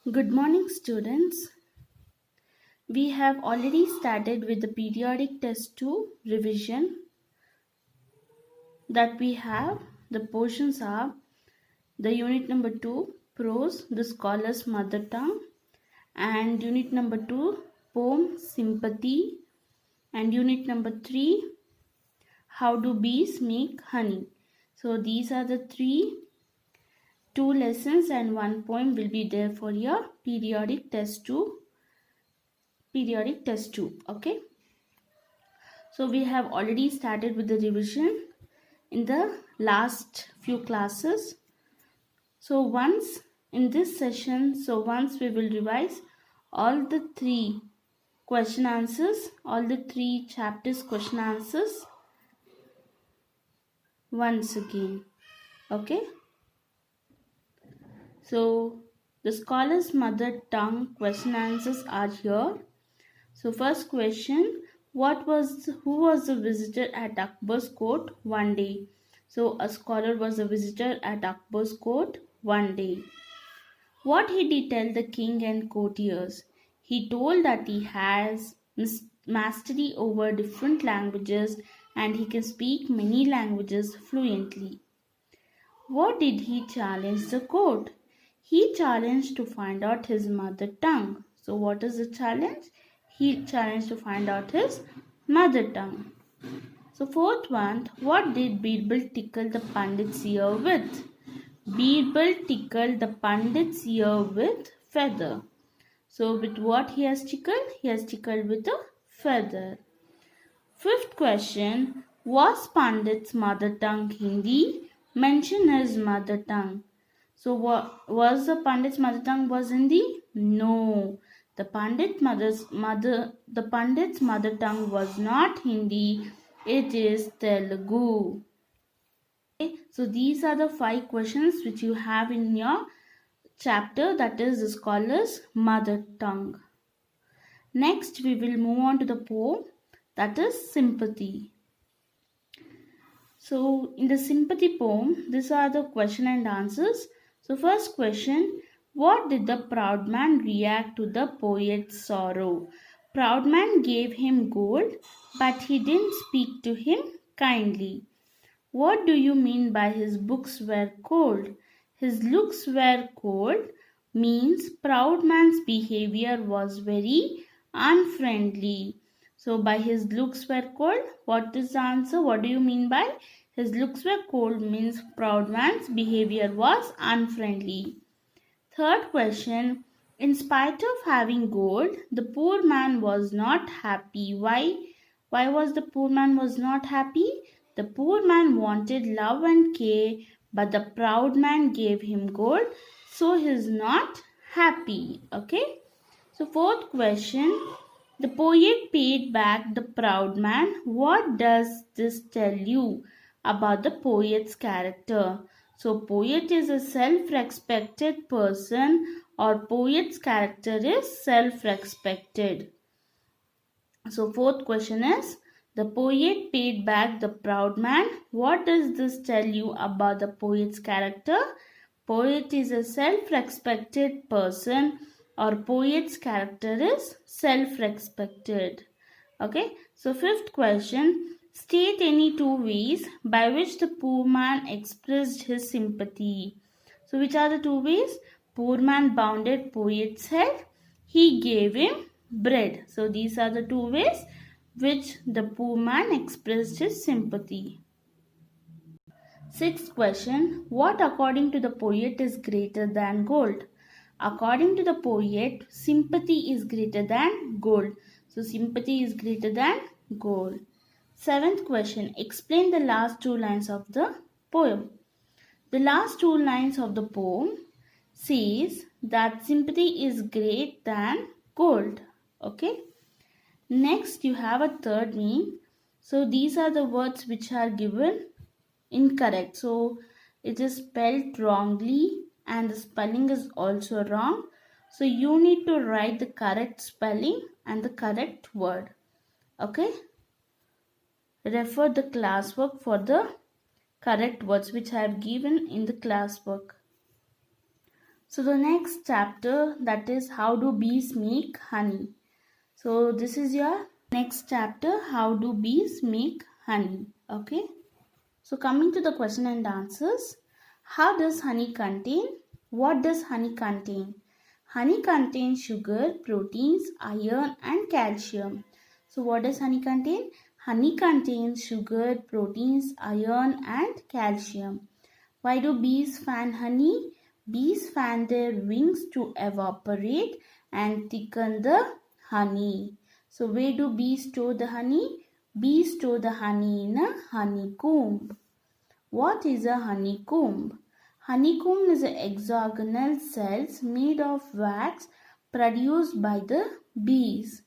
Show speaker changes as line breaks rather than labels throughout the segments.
Good morning, students. We have already started with the periodic test 2 revision that we have. The portions are the unit number 2, prose, the scholar's mother tongue, and unit number 2, poem, sympathy, and unit number 3, how do bees make honey. So these are the two lessons and one poem will be there for your periodic test 2. Okay. So we have already started with the revision in the last few classes. So once we will revise all the three question answers, all the three chapters question answers once again. Okay. So the scholar's mother tongue question answers are here. So first question, who was the visitor at Akbar's court one day? So a scholar was a visitor at Akbar's court one day. What did he tell the king and courtiers? He told that he has mastery over different languages and he can speak many languages fluently. What did he challenge the court? He challenged to find out his mother tongue. So what is the challenge? He challenged to find out his mother tongue. So fourth one, what did Birbal tickle the Pandit's ear with? Birbal tickled the Pandit's ear with feather. So with what he has tickled? He has tickled with a feather. Fifth question, was Pandit's mother tongue Hindi? Mention his mother tongue. So what was the Pandit's mother tongue was Hindi? No. The Pandit's mother tongue was not Hindi. It is Telugu. Okay, so these are the 5 questions which you have in your chapter, that is the scholar's mother tongue. Next we will move on to the poem, that is sympathy. So in the sympathy poem, these are the question and answers. So first question, what did the proud man react to the poet's sorrow? Proud man gave him gold, but he didn't speak to him kindly. What do you mean by his books were cold? His looks were cold means proud man's behavior was very unfriendly. So by his looks were cold, what is the answer? What do you mean by his looks were cold means proud man's behavior was unfriendly. Third question, in spite of having gold, the poor man was not happy. Why was the poor man was not happy? The poor man wanted love and care, but the proud man gave him gold, so he is not happy. Okay. So fourth question, the poet paid back the proud man. What does this tell you about the poet's character? So poet is a self-respected person, or poet's character is self-respected. So fourth question is, the poet paid back the proud man. What does this tell you about the poet's character? Poet is a self-respected person, or poet's character is self-respected. Okay. So fifth question, state any 2 ways by which the poor man expressed his sympathy. So which are the 2 ways? Poor man bounded poet's head. He gave him bread. So these are the 2 ways which the poor man expressed his sympathy. Sixth question, what according to the poet is greater than gold? According to the poet, sympathy is greater than gold. So sympathy is greater than gold. Seventh question, explain the last 2 lines of the poem. The last 2 lines of the poem says that sympathy is greater than gold. Okay. Next you have a third meaning. So these are the words which are given incorrect. So it is spelled wrongly and the spelling is also wrong. So you need to write the correct spelling and the correct word. Okay. Refer the classwork for the correct words which I have given in the classwork. So the next chapter, that is how do bees make honey. So this is your next chapter, how do bees make honey. Okay. So coming to the question and answers, how does honey contain? What does honey contain? Honey contains sugar, proteins, iron and calcium. So what does honey contain? Honey contains sugar, proteins, iron and calcium. Why do bees fan honey? Bees fan their wings to evaporate and thicken the honey. So where do bees store the honey? Bees store the honey in a honeycomb. What is a honeycomb? Honeycomb is a hexagonal cells made of wax produced by the bees.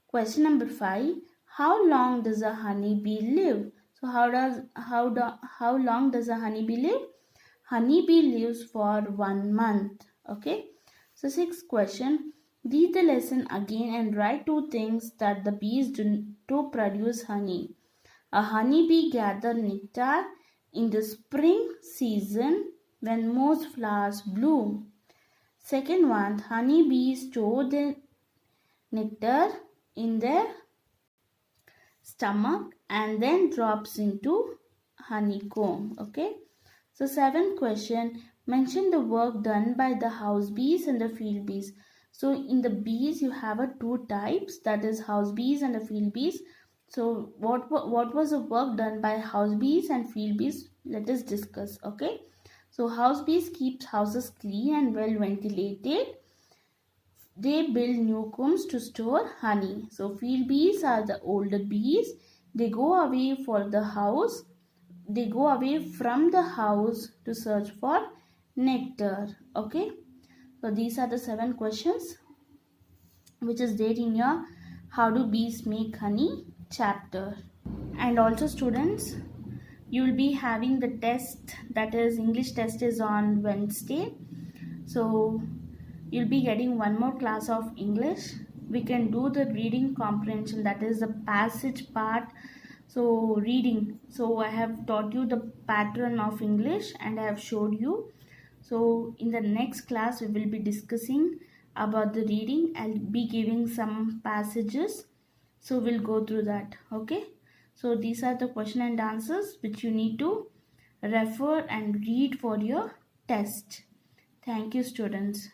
Question number 5. How long does a honeybee live? So how long does a honeybee live? Honeybee lives for 1 month. Okay. So sixth question. Read the lesson again and write 2 things that the bees do to produce honey. A honeybee gathers nectar in the spring season when most flowers bloom. Second one, honeybees store the nectar in their stomach and then drops into honeycomb. Okay. So seventh question, mention the work done by the house bees and the field bees. So in the bees you have a 2 types, that is house bees and the field bees. So what was the work done by house bees and field bees? Let us discuss. Okay. So house bees keeps houses clean and well ventilated. They build new combs to store honey. So field bees are the older bees. They go away for the house. They go away from the house to search for nectar. Okay. So these are the 7 questions which is there in your how do bees make honey chapter. And also students, you will be having the test, that is English test is on Wednesday. So you'll be getting one more class of English. We can do the reading comprehension, that is the passage part. So reading, so I have taught you the pattern of English and I have showed you. So in the next class we will be discussing about the reading. I'll be giving some passages, so we'll go through that. Okay. So these are the question and answers which you need to refer and read for your test. Thank you students.